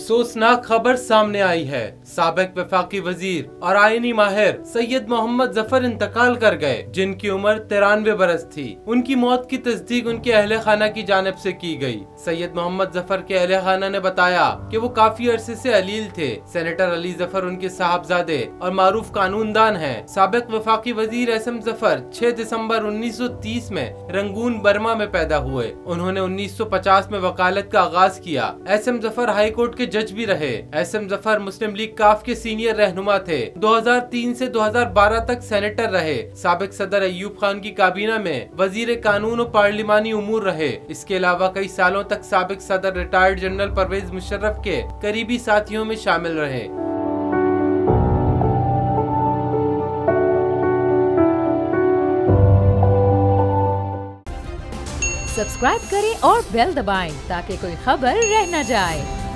अफसोसनाक खबर सामने आई है। साबिक वफाकी वजीर और आईनी माहिर सैयद मोहम्मद जफर इंतकाल कर गए, जिनकी उम्र 93 बरस थी। उनकी मौत की तस्दीक उनके अहले खाना की जानिब से की गई। सैयद मोहम्मद जफर के अहले खाना ने बताया कि वो काफी अरसे से अलील थे। सेनेटर अली जफर उनके साहबजादे और मारूफ कानूनदान हैं। साबिक वफाकी वजीर एसएम जफर 6 दिसंबर 1930 में रंगून बर्मा में पैदा हुए। उन्होंने 1950 में वकालत का आगाज किया। एसएम जफर हाई कोर्ट के जज भी रहे। एसएम जफर मुस्लिम लीग काफ के सीनियर रहनुमा थे। 2003 से 2012 तक सेनेटर रहे। साबिक सदर अयूब खान की काबीना में वजीर कानून और पार्लिमानी उमूर रहे। इसके अलावा कई सालों तक साबिक सदर रिटायर्ड जनरल परवेज मुशर्रफ के करीबी साथियों में शामिल रहे। सब्सक्राइब करें और बेल दबाएं ताकि कोई खबर रह न जाए।